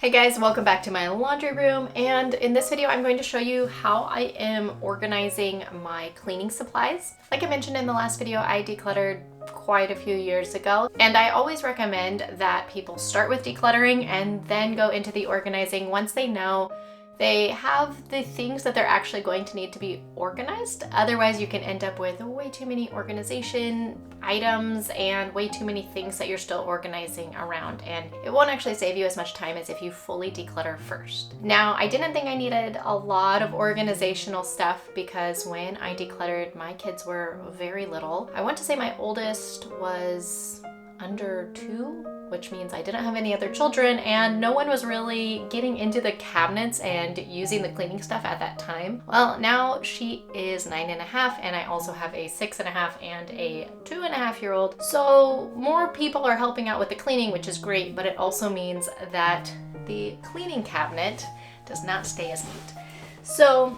Hey guys, welcome back to my laundry room, and in this video I'm going to show you how I am organizing my cleaning supplies. Like I mentioned in the last video, I decluttered quite a few years ago, and I always recommend that people start with decluttering and then go into the organizing once they know they have the things that they're actually going to need to be organized. Otherwise, you can end up with way too many organization items and way too many things that you're still organizing around, and it won't actually save you as much time as if you fully declutter first. Now, I didn't think I needed a lot of organizational stuff because when I decluttered, my kids were very little. I want to say my oldest was under 2, which means I didn't have any other children, and no one was really getting into the cabinets and using the cleaning stuff at that time. Well, now she is 9.5, and I also have a 6.5 and a 2.5-year-old. So more people are helping out with the cleaning, which is great, but it also means that the cleaning cabinet does not stay as neat. So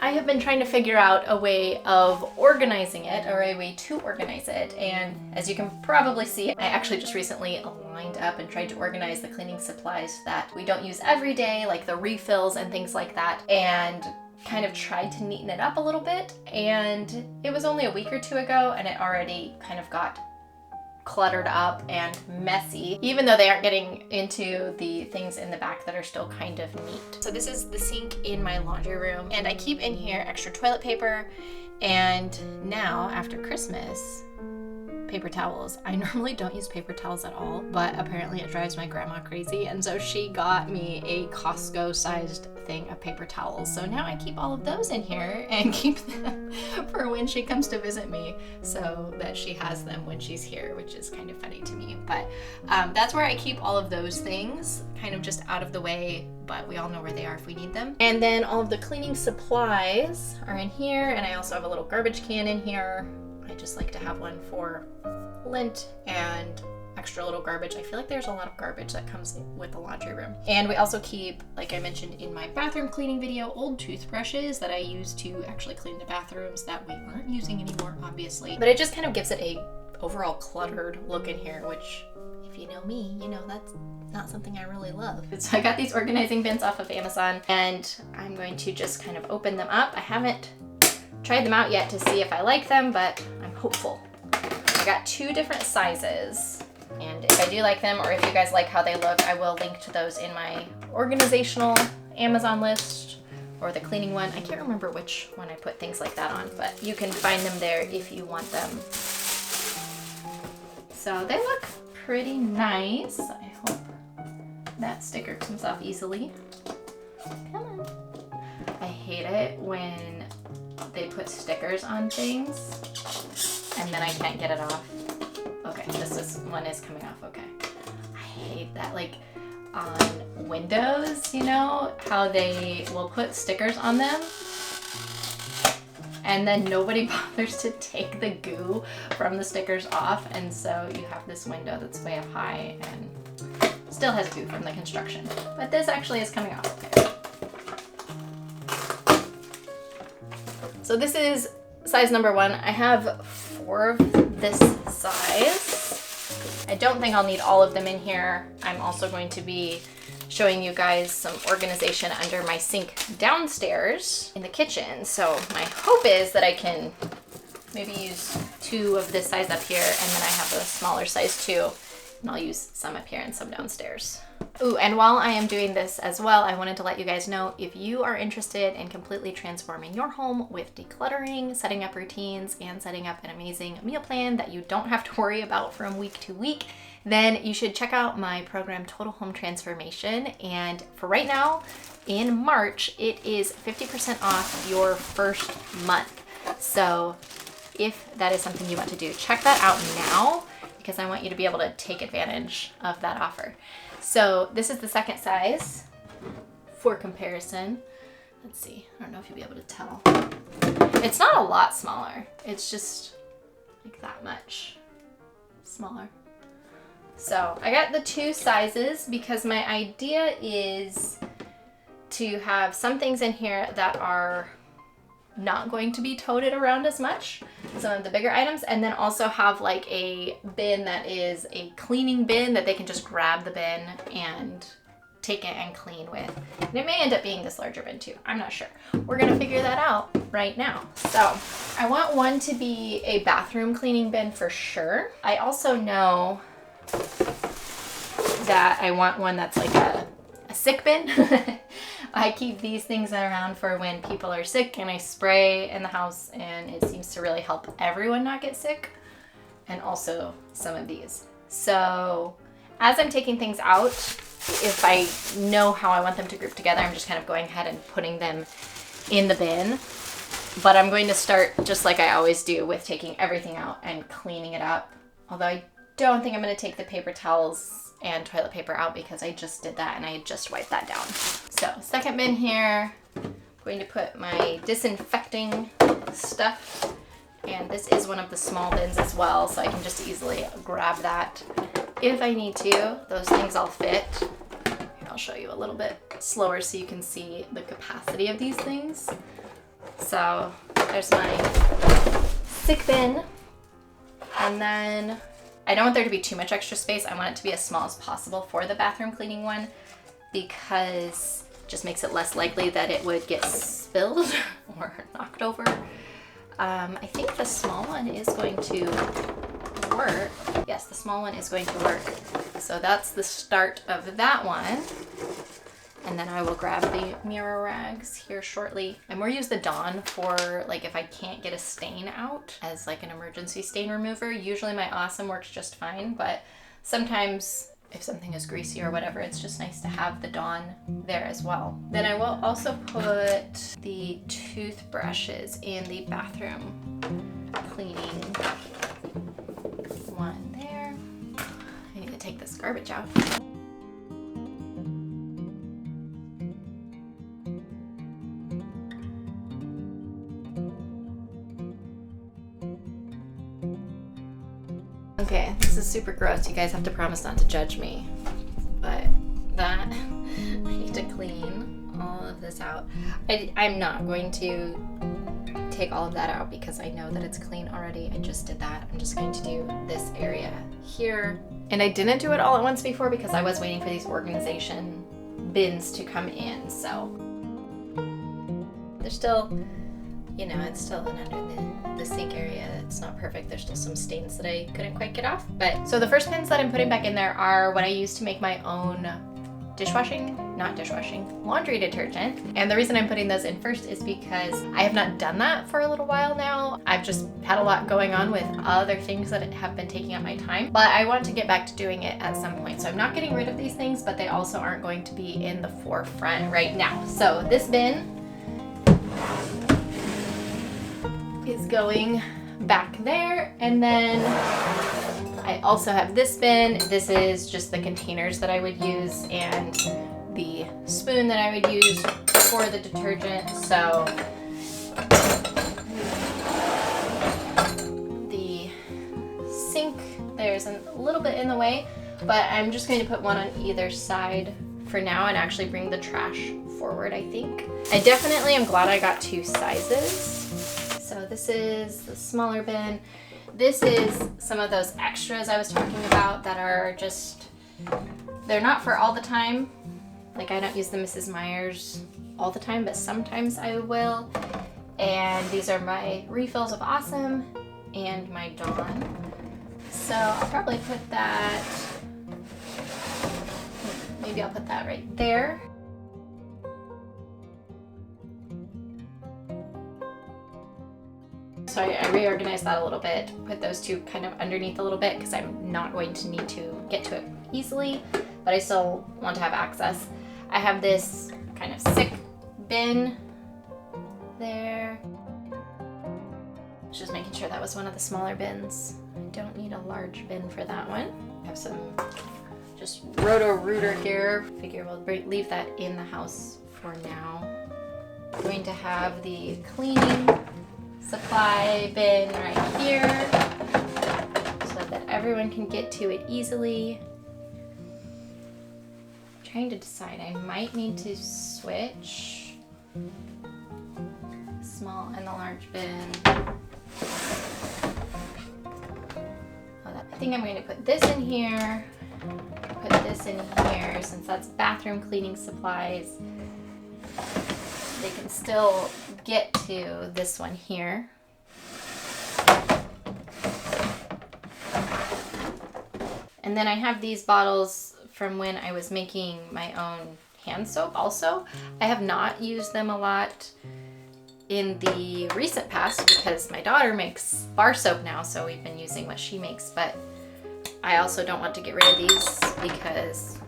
I have been trying to figure out a way of organizing it, or a way to organize it, and as you can probably see, I actually just recently aligned up and tried to organize the cleaning supplies that we don't use every day, like the refills and things like that, and kind of tried to neaten it up a little bit. And it was only a week or two ago, and it already kind of got cluttered up and messy, even though they aren't getting into the things in the back that are still kind of neat. So this is the sink in my laundry room, and I keep in here extra toilet paper, and now after Christmas, paper towels. I normally don't use paper towels at all, but apparently it drives my grandma crazy, and so she got me a Costco sized thing of paper towels. So now I keep all of those in here and keep them for when she comes to visit me, so that she has them when she's here, which is kind of funny to me. But that's where I keep all of those things, kind of just out of the way, but we all know where they are if we need them. And then all of the cleaning supplies are in here, and I also have a little garbage can in here. I just like to have one for lint and extra little garbage. I feel like there's a lot of garbage that comes with the laundry room. And we also keep, like I mentioned in my bathroom cleaning video, old toothbrushes that I use to actually clean the bathrooms that we aren't using anymore, obviously. But it just kind of gives it a overall cluttered look in here, which, if you know me, you know that's not something I really love. So I got these organizing bins off of Amazon, and I'm going to just kind of open them up. I haven't tried them out yet to see if I like them, but I'm hopeful. I got 2 different sizes, and if I do like them, or if you guys like how they look, I will link to those in my organizational Amazon list, or the cleaning one. I can't remember which one I put things like that on, but you can find them there if you want them. So they look pretty nice. I hope that sticker comes off easily. Come on. I hate it when they put stickers on things and then I can't get it off. Okay, this one is coming off, okay. I hate that, like on windows, you know, how they will put stickers on them and then nobody bothers to take the goo from the stickers off, and so you have this window that's way up high and still has goo from the construction. But this actually is coming off, okay. So this is size number 1. I have 4 of this size. I don't think I'll need all of them in here. I'm also going to be showing you guys some organization under my sink downstairs in the kitchen. So my hope is that I can maybe use 2 of this size up here, and then I have a smaller size too, and I'll use some up here and some downstairs. Ooh, and while I am doing this as well, I wanted to let you guys know, if you are interested in completely transforming your home with decluttering, setting up routines, and setting up an amazing meal plan that you don't have to worry about from week to week, then you should check out my program, Total Home Transformation. And for right now, in March, it is 50% off your first month. So if that is something you want to do, check that out now, because I want you to be able to take advantage of that offer. So this is the second size for comparison. Let's see, I don't know if you'll be able to tell. It's not a lot smaller. It's just like that much smaller. So I got the 2 sizes because my idea is to have some things in here that are not going to be toted around as much, some of the bigger items, and then also have like a bin that is a cleaning bin that they can just grab the bin and take it and clean with. And it may end up being this larger bin too. I'm not sure. We're gonna figure that out right now. So I want one to be a bathroom cleaning bin for sure. I also know that I want one that's like a sick bin. I keep these things around for when people are sick and I spray in the house, and it seems to really help everyone not get sick. And also some of these. So as I'm taking things out, if I know how I want them to group together, I'm just kind of going ahead and putting them in the bin. But I'm going to start just like I always do with taking everything out and cleaning it up. Although I don't think I'm going to take the paper towels and toilet paper out because I just did that and I just wiped that down. So second bin here, I'm going to put my disinfecting stuff. And this is one of the small bins as well, so I can just easily grab that if I need to. Those things all fit. Here, I'll show you a little bit slower so you can see the capacity of these things. So there's my sick bin. And then I don't want there to be too much extra space. I want it to be as small as possible for the bathroom cleaning one because it just makes it less likely that it would get spilled or knocked over. I think the small one is going to work. Yes, the small one is going to work. So that's the start of that one. And then I will grab the mirror rags here shortly. And we'll use the Dawn for like if I can't get a stain out as like an emergency stain remover. Usually my Awesome works just fine, but sometimes if something is greasy or whatever, it's just nice to have the Dawn there as well. Then I will also put the toothbrushes in the bathroom cleaning one there. I need to take this garbage out. Okay, this is super gross. You guys have to promise not to judge me. But that, I need to clean all of this out. I'm not going to take all of that out because I know that it's clean already. I just did that. I'm just going to do this area here. And I didn't do it all at once before because I was waiting for these organization bins to come in. So they're still, you know, it's still under the sink area. It's not perfect. There's still some stains that I couldn't quite get off. But so the first pins that I'm putting back in there are what I use to make my own laundry detergent. And the reason I'm putting those in first is because I have not done that for a little while now. I've just had a lot going on with other things that have been taking up my time, but I want to get back to doing it at some point. So I'm not getting rid of these things, but they also aren't going to be in the forefront right now. So this bin is going back there, and then I also have this bin. This is just the containers that I would use and the spoon that I would use for the detergent. So the sink, there's a little bit in the way, but I'm just going to put one on either side for now and actually bring the trash forward, I think. I definitely am glad I got two sizes. So this is the smaller bin. This is some of those extras I was talking about that are just, they're not for all the time. Like I don't use the Mrs. Meyer's all the time, but sometimes I will. And these are my refills of Awesome and my Dawn. So I'll probably put that, maybe I'll put that right there. So I reorganized that a little bit, put those two kind of underneath a little bit because I'm not going to need to get to it easily, but I still want to have access. I have this kind of sick bin there. Just making sure that was one of the smaller bins. I don't need a large bin for that one. I have some just Roto-Rooter here. Figure we'll leave that in the house for now. I'm going to have the cleaning supply bin right here so that everyone can get to it easily. I'm trying to decide, I might need to switch the small and the large bin. I think I'm going to put this in here, put this in here, since that's bathroom cleaning supplies, they can still get to this one here. And then I have these bottles from when I was making my own hand soap also. I have not used them a lot in the recent past because my daughter makes bar soap now, so we've been using what she makes, but I also don't want to get rid of these because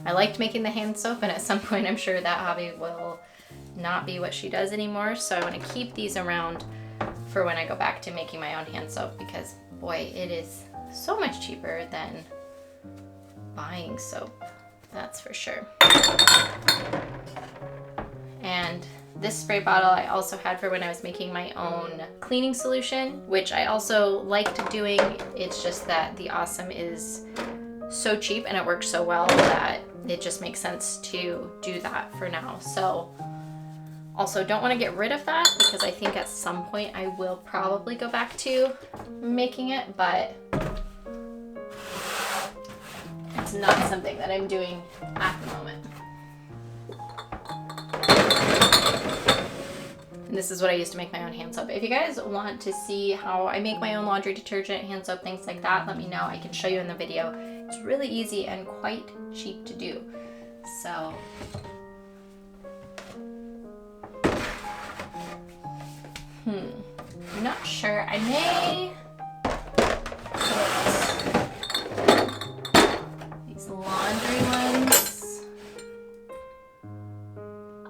I liked making the hand soap, and at some point I'm sure that hobby will not be what she does anymore, so I want to keep these around for when I go back to making my own hand soap, because boy, it is so much cheaper than buying soap, that's for sure. And this spray bottle I also had for when I was making my own cleaning solution, which I also liked doing. It's just that the Awesome is so cheap and it works so well that it just makes sense to do that for now. So also don't want to get rid of that because I think at some point I will probably go back to making it, but it's not something that I'm doing at the moment. And this is what I used to make my own hand soap. If you guys want to see how I make my own laundry detergent, hand soap, things like that, let me know. I can show you in the video. It's really easy and quite cheap to do. So I'm not sure. I may put these laundry ones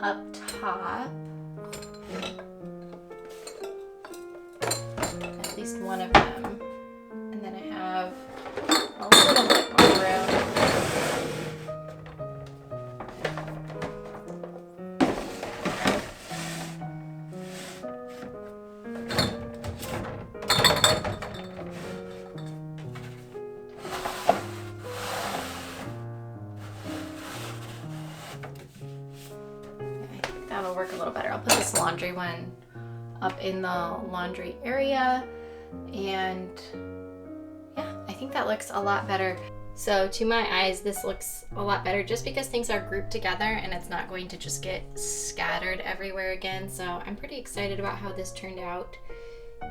up top. At least one of them. And then I have a little bit more room. I think that'll work a little better. I'll put this laundry one up in the laundry area, and yeah, I think that looks a lot better. So to my eyes, this looks a lot better just because things are grouped together and it's not going to just get scattered everywhere again. So I'm pretty excited about how this turned out,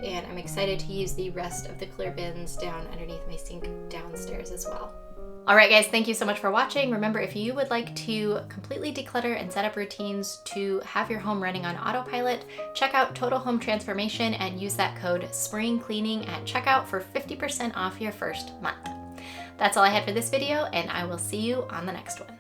and I'm excited to use the rest of the clear bins down underneath my sink downstairs as well. All right, guys, thank you so much for watching. Remember, if you would like to completely declutter and set up routines to have your home running on autopilot, check out Total Home Transformation and use that code SPRINGCLEANING at checkout for 50% off your first month. That's all I had for this video, and I will see you on the next one.